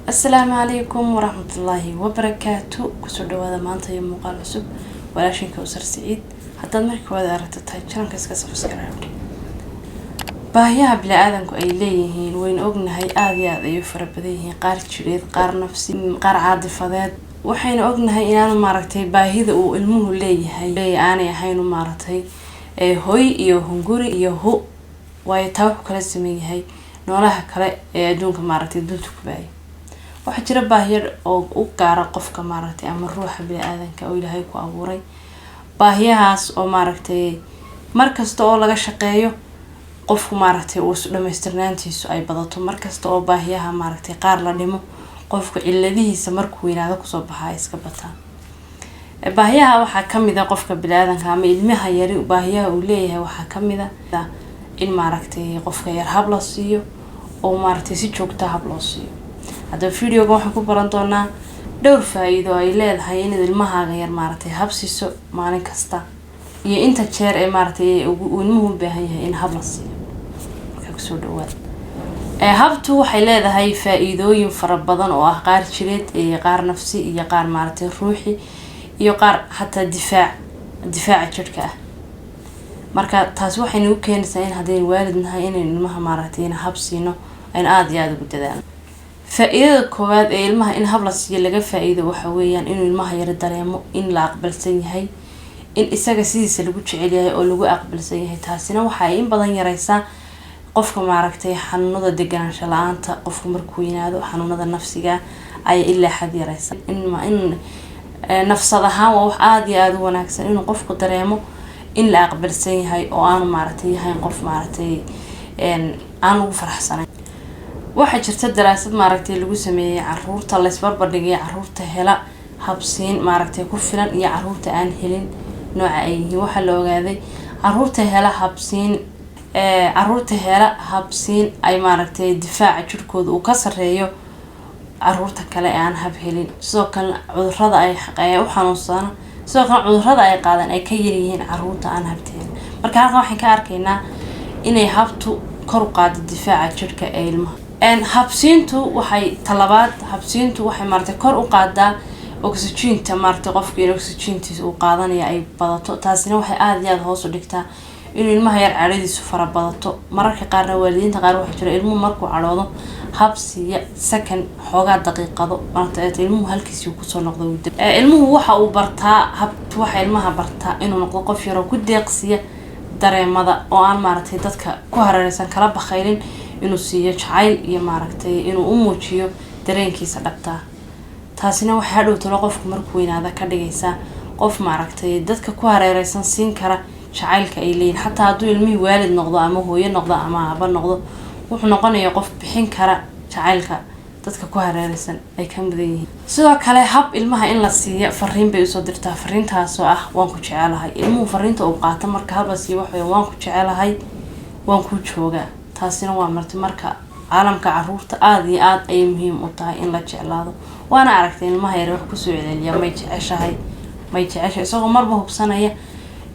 السلام عليكم ورحمة الله وبركاته. كسر دوّا مانتا يوم مقال عصب ولا شيء كوسر سعيد حتى المركب هذا رتتها كان كسكس سبسكرايب. باهيها بلا آذن كأيليهين وين أجن هاي آذية يفرق بديه قار شريط قار نفسي قار عاطفة وحين أجن هاي أنا مرتي باهيذ والمه ليه هاي أنا هاي مرتي هوي يهونجوري يهو ويتوه كلا سمي هاي نولها كلا دونك مرتي دلتك باي waxa jira baahiyad oo u gaar qofka maaragtay ama ruuxa bini'aadanka oo Ilaahay ku abuuray baahiyahaas oo maaragtay markasta oo laga shaqeeyo qofku maaragtay uu dhameystirnaantiisu ay badato markasta oo baahiyaha maaragtay qaar la dhimo qofku ciladihiisa markuu weynaado ku soo baxay iska bataan baahiyaha waxa kamid ah qofka bini'aadanka ama ilmaha yari baahiyaha uu leeyahay waxa kamid ah in maaragtay qofka yar hab la siiyo oo maaragtay si joogto ah hab loo siiyo هذا الفيديو waxaan ku baran doonaa dhowr faa'iido ay leedahay in ilmahaaga yar maartay habsiiso maalin kasta iyo inta jeer ee maartay uu ilmuhu u baahan yahay in hab la siiyo marka ku soo dhawaad habtu waxay leedahay faa'iidooyin fara badan oo ah qaar jireed iyo qaar nafsi iyo qaar maartay ruuxi iyo qaar hatta difaaca jirka ah marka taas waxay nagu keenaysaa in hadeen waalidnahay in ilmaha maartay in hab siino in aad iyo aad ugu dadaan فإذا كواد المها إن هبلس يلقى فائدة وحويا إنه المها يردريمو إن لا أقبل سيهاي إن إساق سيدس اللي قلتش عليها أو لقو أقبل سيهاي تاسينا وحاين بدن يريسا قفكم معركتي حنوضة دقنا شلعانتا قفكم مركوينادو حنوضة نفسيقا أي إلا حد يريسا إنما إن نفس ضها وحادي آدو وناكسا إنه قفكو دريمو إن لا أقبل سيهاي أو آنو معركتي هاي قف معركتي إن آنو فرح سنة waxaa jirta daraasad maaragtay lagu sameeyay caruurta la isbarbar dhigay caruurta hela habsiin maaragtay ku filan iyo caruurta aan helin nooca ay yihiin waxa la ogaaday caruurta hela habsiin ay maaragtay difaaca jirkooda uu ka sareeyo caruurta kale aan hab helin sidoo kale cudurrada ay u xanuunsan sidoo kale cudurrada ay qaadaan ay ka yar yihiin caruurta aan habteen marka halkan waxaan ka arkaynaa inay habtu kor u qaado difaaca jirka ee ilmaha habsiintu waxay talabaad habsiintu waxay maartay kor u qaadaa oxygen-ta maartay qofka oxygen-tiisa uu qaadanaya ay badato taasina waxay aad iyo aad hoos u dhigtaa in ilmaha yar caadadiisu fara badato mararka qaarna waalidiinta qaar waxa jira ilmuhu markuu cadhoodo habsiya second xoogaa daqiiqado maartay ilmuhu halkiisii ku soo noqdo ilmuhu waxa uu bartaa habtu waxa ilmaha bartaa inuu noqdo qof yar oo ku deeqsiya dareemada oo aan maartay dadka ku hareeraysan kala bakhaylin inuu siiyo jacayl iyo maaragtay inuu u muujiyo dareenkiisa dhabta taasina waxa hadhow talo qofku markuu weynaado ka dhigaysa qof maaragtay dadka ku hareeraysan siin kara jacaylka ay leeyihiin xataa hadduu ilmihii waalid noqdo ama hooyo noqdo ama aaba noqdo wuxuu noqonayaa qof bixin kara jacaylka dadka ku hareeraysan ay ka mudan yihiin sidoo kale hab ilmaha in la siiyo fariin bay usoo dirtaa fariintaas oo ah waan ku jecelahay ilmuhu fariinta uu qaato marka hab la siiyo waxa waan ku jecelahay waan ku joogaa taasina waa marka caalamka caruurta aad iyo aad ay muhiim u tahay in la jeclaado waana aragtay ilmaha yar wax ku soo celceliya may jeceshahay isagoo marba hubsanaya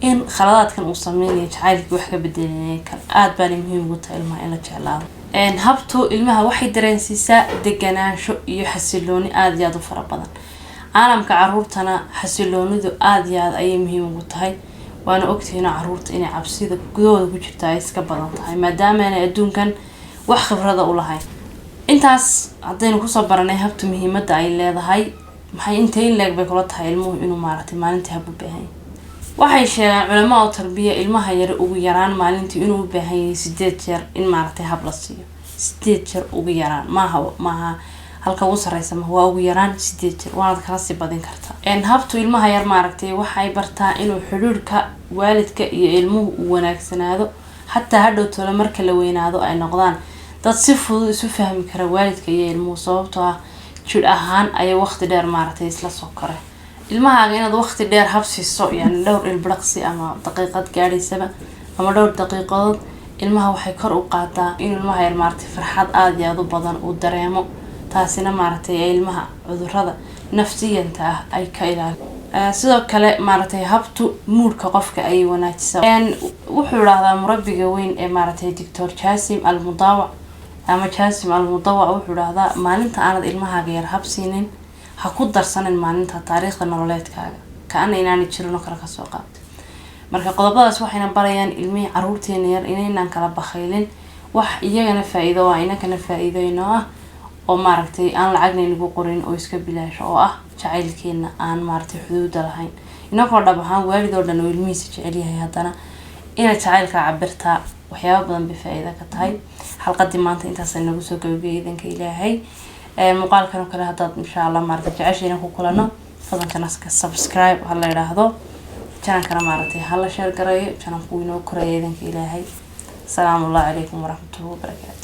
in khaladaadkan uu sameeyo jacaylkii wax ka bedelinay kan aad baan muhiim ugu tahay ilmaha in la jeclaado habtu ilmaha waxay dareensiisaa deganaansho iyo xasilooni aad iyo aad u fara badan caalamka caruurtana xasiloonidu aad iyo aad ay muhiim ugu tahay waana ogtihiin caruurta inay cabsida gudahooda ku jirta ay iska badan tahay maadaama ay adduunkan wax khibrad u lahayn intaas hadaynu ku soo baranay habtu muhiimadda ay leedahay maxay intee leeg bay kula tahay ilmuhu inuu maaragtay maalintii hab u baahan waxay sheegaan culimada tarbiya ilmaha yar ugu yaraan maalintii inuu u baahan yahay 8 jeer in maaragtay hab la siiyo 8 jeer ugu yaraan maaha halka ugu sareysa waa ugu yaraan 8 jeer waad kala sii badin kartaa habtu ilmaha yar maaragtay waxay bartaa inuu xiriirka waalidka iyo ilmuhu uu wanaagsanaado hatta hadhow tolo marka la weynaado ay noqdaan dad si fudud isu fahmi kara waalidka iyo ilmuhu sababtoo ah jir ahaan ay waqti dheer maaragtay isla soo koreen ilmahaaga inaad waqti dheer habsiiso yani dhowr ilbiraqsi ama daqiiqad gaadhaysaba ama dhowr daqiiqadood ilmaha waxay kor u qaadaa in ilmaha yar maaragtay farxad aad iyo aad u badan uu dareemo taasina maaragtay ilmaha cudurrada nafsiyanta ah ay ka ilaaliyo sidoo kale maaragtay habtu moodka qofka ay wanaajisaa wuxuu raahdaa murabbiga weyn ee maaragtay Dr. Jasim Al-Mudawac ama Jaasim al-Mudawac wuxuu dhahdaa maalinta aanad ilmahaaga yar habsiinin ha ku darsanin maalinta taariikhda nololeedkaaga kaana inaanay jirin oo kale ka soo qaad marka qodobadaas waxayna barayaan ilmihii caruurteena yar inaynaan kala bakhaylin wax iyagana faa'iido waa inagana faa'iideyno ah oo maaragtay aan lacagna inagu qorin oo iska bilaasho oo ah jacaylkeena aan maaragtay xuduud lahayn inagoo dhab ahaan waalid oo dhan oo ilmihiisa jecel yahay haddana inaad jacaylka cabirtaa waxyaabo badan bay faa'iido ka tahay xalqadii maanta intaas ay nagu soo gabagabay idanka ilaahay muuqaalkan oo kale haddaad insha Allah maaragtay jeceshiina ku kulano fadlan channelka subscribe ha la yiraahdo channelkana maaragtay ha la share gareeyo channelku inoo koraya idanka ilaahay السلام الله عليكم ورحمة الله وبركاته.